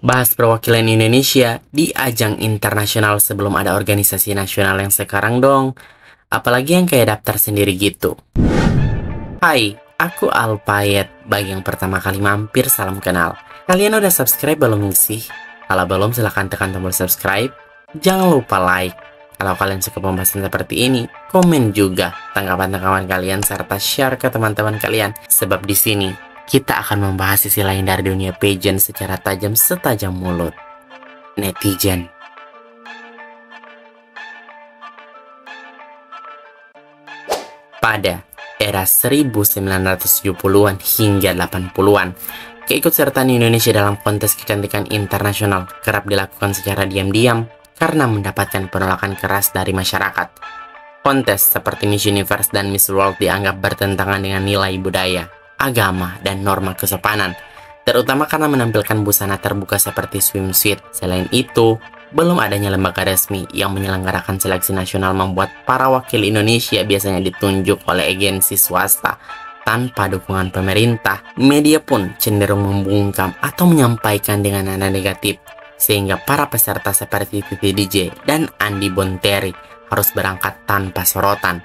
Bahas perwakilan Indonesia di ajang internasional sebelum ada organisasi nasional yang sekarang dong. Apalagi yang kayak daftar sendiri gitu. Hai, aku Alpayet. Bagi yang pertama kali mampir, salam kenal. Kalian udah subscribe belum sih? Kalau belum, silahkan tekan tombol subscribe. Jangan lupa like. Kalau kalian suka pembahasan seperti ini, komen juga tanggapan-tanggapan kalian serta share ke teman-teman kalian. Sebab di sini kita akan membahas sisi lain dari dunia pageant secara tajam setajam mulut. Netizen. Pada era 1970-an hingga 80-an, keikutsertaan Indonesia dalam kontes kecantikan internasional kerap dilakukan secara diam-diam karena mendapatkan penolakan keras dari masyarakat. Kontes seperti Miss Universe dan Miss World dianggap bertentangan dengan nilai budaya, agama, dan norma kesopanan, terutama karena menampilkan busana terbuka seperti swimsuit. Selain itu, belum adanya lembaga resmi yang menyelenggarakan seleksi nasional membuat para wakil Indonesia biasanya ditunjuk oleh agensi swasta tanpa dukungan pemerintah. Media pun cenderung membungkam atau menyampaikan dengan nada negatif, sehingga para peserta seperti Titi DJ dan Andi Bonteri harus berangkat tanpa sorotan.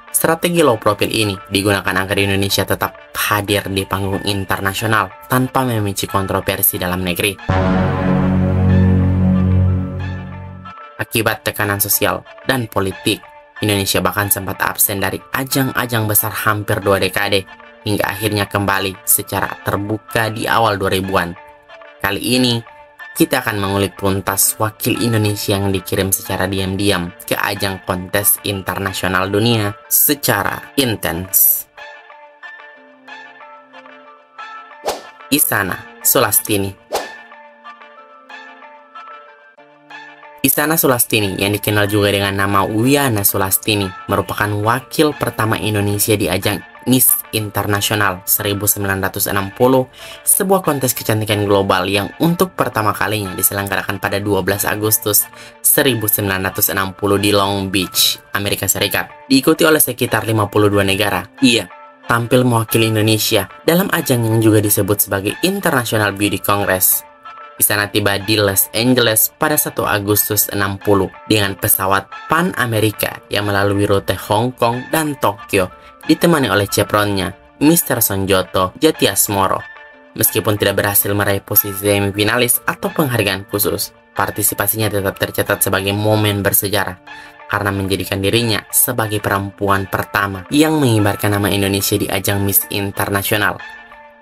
Strategi low profile ini digunakan agar Indonesia tetap hadir di panggung internasional tanpa memicu kontroversi dalam negeri. Akibat tekanan sosial dan politik, Indonesia bahkan sempat absen dari ajang-ajang besar hampir 2 dekade, hingga akhirnya kembali secara terbuka di awal 2000-an. Kali ini, kita akan mengulik tuntas wakil Indonesia yang dikirim secara diam-diam ke ajang kontes internasional dunia secara intens. Isana Sulastini. Isana Sulastini, yang dikenal juga dengan nama Wiana Sulastini, merupakan wakil pertama Indonesia di ajang Miss Internasional 1960, sebuah kontes kecantikan global yang untuk pertama kalinya diselenggarakan pada 12 Agustus 1960 di Long Beach, Amerika Serikat. Diikuti oleh sekitar 52 negara. Ia tampil mewakili Indonesia dalam ajang yang juga disebut sebagai International Beauty Congress. Isana tiba di Los Angeles pada 1 Agustus 60 dengan pesawat Pan America yang melalui rute Hong Kong dan Tokyo, ditemani oleh chaperonnya, Mr. Sonjoto Jatiasmoro. Meskipun tidak berhasil meraih posisi semifinalis atau penghargaan khusus, partisipasinya tetap tercatat sebagai momen bersejarah karena menjadikan dirinya sebagai perempuan pertama yang mengibarkan nama Indonesia di ajang Miss Internasional.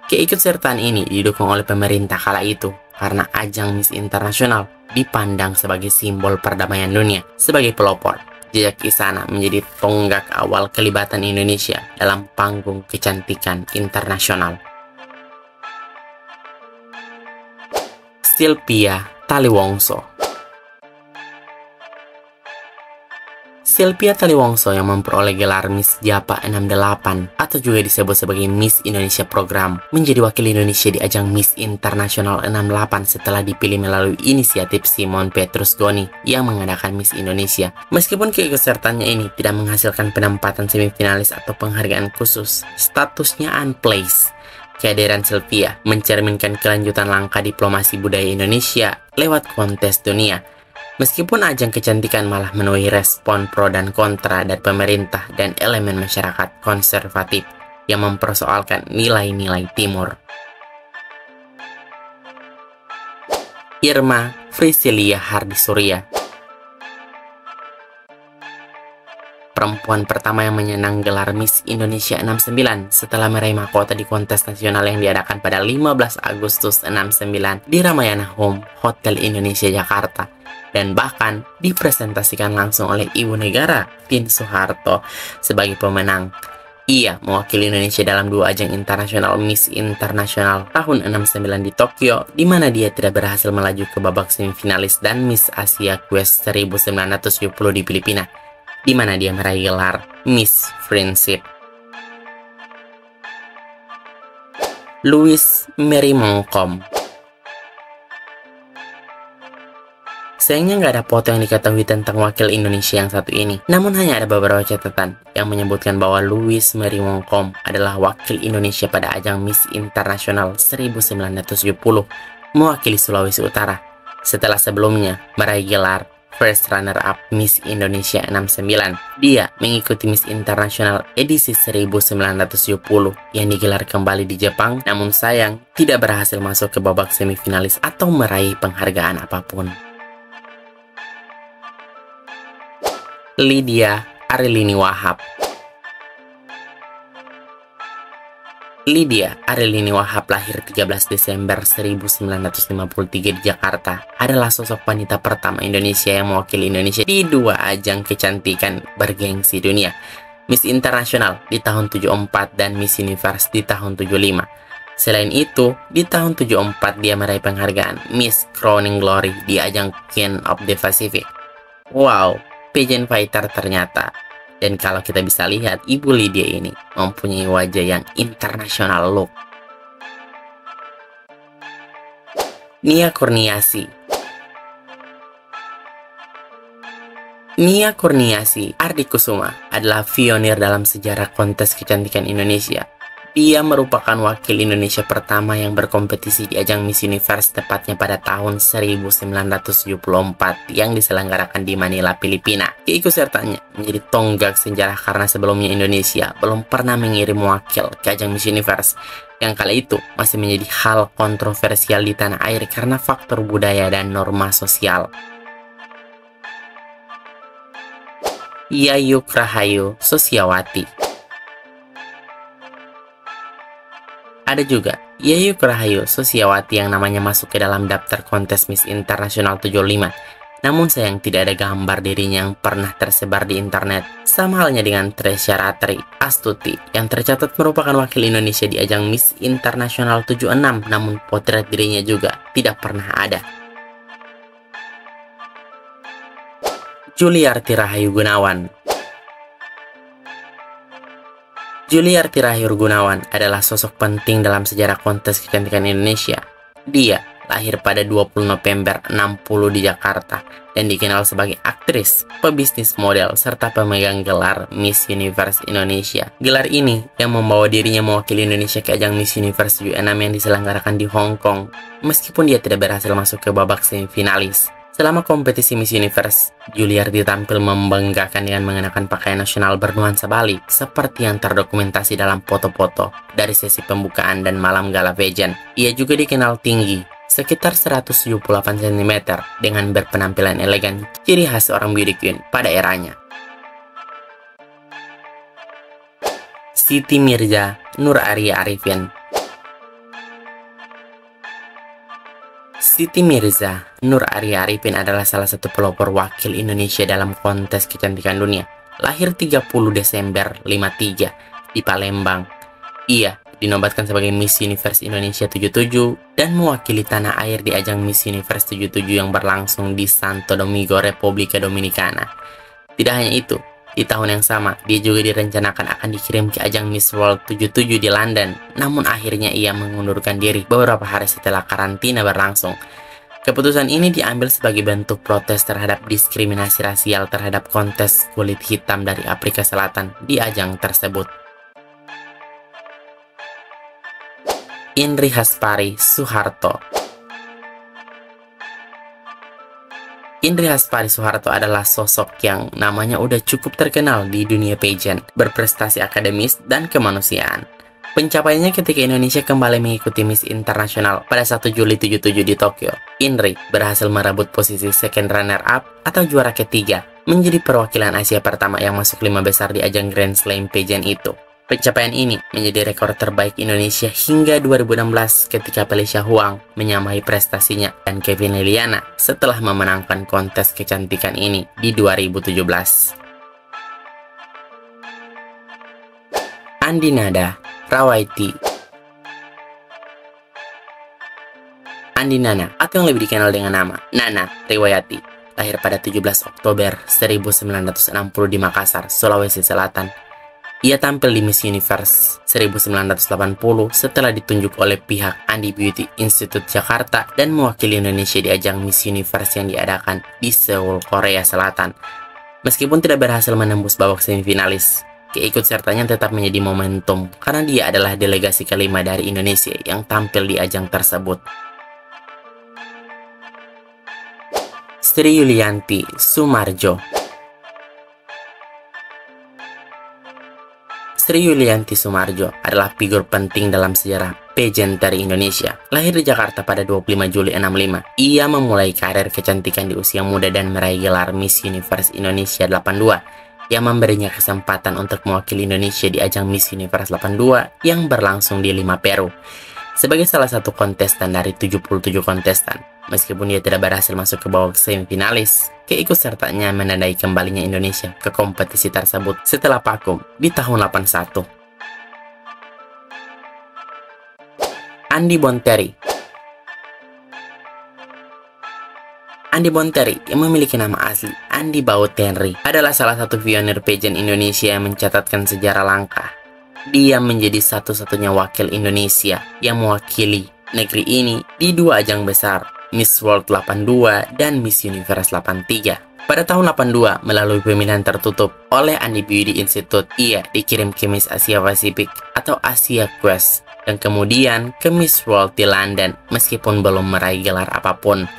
Keikutsertaan ini didukung oleh pemerintah kala itu karena ajang Miss Internasional dipandang sebagai simbol perdamaian dunia. Sebagai pelopor, jejak Isana menjadi tonggak awal kelibatan Indonesia dalam panggung kecantikan internasional. Sylvia Taliwongso. Sylvia Taliwongso yang memperoleh gelar Miss Japa 68 atau juga disebut sebagai Miss Indonesia Program menjadi wakil Indonesia di ajang Miss Internasional 68 setelah dipilih melalui inisiatif Simon Petrus Goni yang mengadakan Miss Indonesia. Meskipun keikutsertaannya ini tidak menghasilkan penempatan semifinalis atau penghargaan khusus, statusnya unplaced. Kehadiran Sylvia mencerminkan kelanjutan langkah diplomasi budaya Indonesia lewat kontes dunia. Meskipun ajang kecantikan malah menuai respon pro dan kontra dari pemerintah dan elemen masyarakat konservatif yang mempersoalkan nilai-nilai Timur. Irma Frisilia Hardisuria, perempuan pertama yang menyenang gelar Miss Indonesia 69 setelah meraih mahkota di kontes nasional yang diadakan pada 15 Agustus 69 di Ramayana Home Hotel Indonesia Jakarta, dan bahkan dipresentasikan langsung oleh Ibu Negara Tien Soeharto sebagai pemenang. Ia mewakili Indonesia dalam 2 ajang internasional Miss Internasional tahun 69 di Tokyo, di mana dia tidak berhasil melaju ke babak semifinalis, dan Miss Asia Quest 1970 di Filipina, di mana dia meraih gelar Miss Friendship. Louis Mary Mongkom. Sayangnya nggak ada foto yang diketahui tentang wakil Indonesia yang satu ini. Namun hanya ada beberapa catatan yang menyebutkan bahwa Louis Mary Mongkom adalah wakil Indonesia pada ajang Miss Internasional 1970 mewakili Sulawesi Utara. Setelah sebelumnya meraih gelar First Runner Up Miss Indonesia 69, dia mengikuti Miss Internasional edisi 1970 yang digelar kembali di Jepang, namun sayang tidak berhasil masuk ke babak semifinalis atau meraih penghargaan apapun. Lydia Arilini Wahab. Lydia Arilini Wahab lahir 13 Desember 1953 di Jakarta, adalah sosok wanita pertama Indonesia yang mewakili Indonesia di 2 ajang kecantikan bergengsi dunia, Miss Internasional di tahun 74 dan Miss Universe di tahun 75. Selain itu, di tahun 74 dia meraih penghargaan Miss Crowning Glory di ajang Queen of the Pacific. Wow, pageant fighter ternyata. Dan kalau kita bisa lihat, Ibu Lydia ini mempunyai wajah yang internasional look. Nia Kurniasi. Nia Kurniasi Ardikusuma adalah pionir dalam sejarah kontes kecantikan Indonesia. Dia merupakan wakil Indonesia pertama yang berkompetisi di ajang Miss Universe tepatnya pada tahun 1974 yang diselenggarakan di Manila, Filipina. Keikutsertaannya menjadi tonggak sejarah karena sebelumnya Indonesia belum pernah mengirim wakil ke ajang Miss Universe, yang kala itu masih menjadi hal kontroversial di tanah air karena faktor budaya dan norma sosial. Yayu Rahayu Sosiawati. Ada juga Yayu Rahayu Sosiawati yang namanya masuk ke dalam daftar kontes Miss Internasional 75. Namun sayang tidak ada gambar dirinya yang pernah tersebar di internet. Sama halnya dengan Tresya Ratri Astuti yang tercatat merupakan wakil Indonesia di ajang Miss Internasional 76, namun potret dirinya juga tidak pernah ada. Juliarti Rahayu Gunawan. Juliarti Rahayu Gunawan adalah sosok penting dalam sejarah kontes kecantikan Indonesia. Dia lahir pada 20 November 60 di Jakarta dan dikenal sebagai aktris, pebisnis model, serta pemegang gelar Miss Universe Indonesia. Gelar ini yang membawa dirinya mewakili Indonesia ke ajang Miss Universe 76 yang diselenggarakan di Hong Kong, meskipun dia tidak berhasil masuk ke babak semifinalis. Selama kompetisi Miss Universe, Juliarti tampil membanggakan dengan mengenakan pakaian nasional bernuansa Bali seperti yang terdokumentasi dalam foto-foto dari sesi pembukaan dan malam gala pageant. Ia juga dikenal tinggi, sekitar 178 cm, dengan berpenampilan elegan, ciri khas seorang beauty queen pada eranya. Siti Mirza Nur Aria Arifin. Siti Mirza Nur Aria Arifin adalah salah satu pelopor wakil Indonesia dalam kontes kecantikan dunia. Lahir 30 Desember 53 di Palembang. Ia dinobatkan sebagai Miss Universe Indonesia 77 dan mewakili tanah air di ajang Miss Universe 77 yang berlangsung di Santo Domingo, Republika Dominikana. Tidak hanya itu, di tahun yang sama, dia juga direncanakan akan dikirim ke ajang Miss World 77 di London. Namun akhirnya ia mengundurkan diri beberapa hari setelah karantina berlangsung. Keputusan ini diambil sebagai bentuk protes terhadap diskriminasi rasial terhadap kontes kulit hitam dari Afrika Selatan di ajang tersebut. Indri Haspari Soeharto. Indri Haspari Soeharto adalah sosok yang namanya udah cukup terkenal di dunia pageant, berprestasi akademis dan kemanusiaan. Pencapaiannya ketika Indonesia kembali mengikuti Miss Internasional pada 1 Juli 77 di Tokyo. Indri berhasil merebut posisi second runner up atau juara ketiga, menjadi perwakilan Asia pertama yang masuk 5 besar di ajang Grand Slam pageant itu. Pencapaian ini menjadi rekor terbaik Indonesia hingga 2016 ketika Felicia Huang menyamai prestasinya dan Kevin Liliana setelah memenangkan kontes kecantikan ini di 2017. Andi Nada Rawaiti. Andi Nana atau yang lebih dikenal dengan nama Nana Riwayati lahir pada 17 Oktober 1960 di Makassar, Sulawesi Selatan. Ia tampil di Miss Universe 1980 setelah ditunjuk oleh pihak Andi Beauty Institute Jakarta dan mewakili Indonesia di ajang Miss Universe yang diadakan di Seoul, Korea Selatan. Meskipun tidak berhasil menembus babak semifinalis, keikutsertaannya tetap menjadi momentum karena dia adalah delegasi kelima dari Indonesia yang tampil di ajang tersebut. Sri Yulianti Sumarjo. Sri Yulianti Sumarjo adalah figur penting dalam sejarah pageantry Indonesia. Lahir di Jakarta pada 25 Juli 65, ia memulai karir kecantikan di usia muda dan meraih gelar Miss Universe Indonesia 82 yang memberinya kesempatan untuk mewakili Indonesia di ajang Miss Universe 82 yang berlangsung di Lima, Peru. Sebagai salah satu kontestan dari 77 kontestan, meskipun dia tidak berhasil masuk ke babak semifinalis, keikutsertaannya menandai kembalinya Indonesia ke kompetisi tersebut setelah vakum di tahun 81. Andi Bonteri. Andi Bonteri, yang memiliki nama asli Andi Baut Henry, adalah salah satu pionir pageant Indonesia yang mencatatkan sejarah langka. Dia menjadi satu-satunya wakil Indonesia yang mewakili negeri ini di dua ajang besar, Miss World 82 dan Miss Universe 83. Pada tahun 82, melalui pemilihan tertutup oleh Andi Beauty Institute, ia dikirim ke Miss Asia Pacific atau Asia Quest, dan kemudian ke Miss World di London meskipun belum meraih gelar apapun.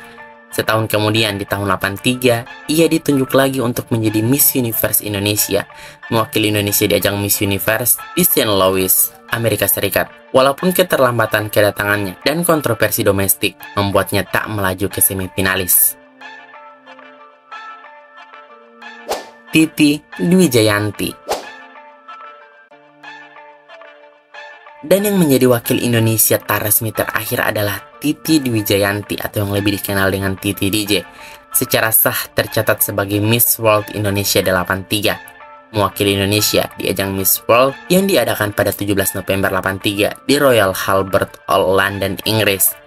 Setahun kemudian di tahun 83, ia ditunjuk lagi untuk menjadi Miss Universe Indonesia, mewakili Indonesia di ajang Miss Universe di St. Louis, Amerika Serikat. Walaupun keterlambatan kedatangannya dan kontroversi domestik membuatnya tak melaju ke semifinalis. Titi Dwi Jayanti. Dan yang menjadi wakil Indonesia tak resmi terakhir adalah Titi Dwi Jayanti atau yang lebih dikenal dengan Titi DJ. Secara sah tercatat sebagai Miss World Indonesia 83, mewakili Indonesia di ajang Miss World yang diadakan pada 17 November 83 di Royal Albert Hall, London, Inggris.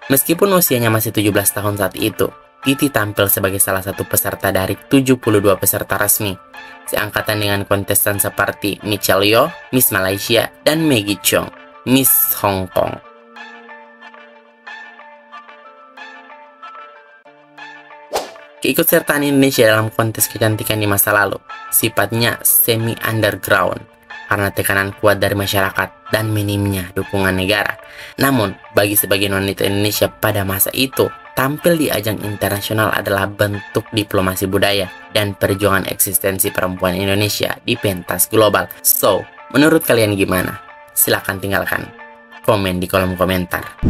Meskipun usianya masih 17 tahun saat itu, Titi tampil sebagai salah satu peserta dari 72 peserta resmi, seangkatan dengan kontestan seperti Michelle Yeoh, Miss Malaysia, dan Maggie Cheung, Miss Hong Kong. Keikutsertaan Indonesia dalam kontes kecantikan di masa lalu sifatnya semi-underground karena tekanan kuat dari masyarakat dan minimnya dukungan negara. Namun, bagi sebagian wanita Indonesia pada masa itu, tampil di ajang internasional adalah bentuk diplomasi budaya dan perjuangan eksistensi perempuan Indonesia di pentas global. So, menurut kalian gimana? Silahkan tinggalkan komen di kolom komentar.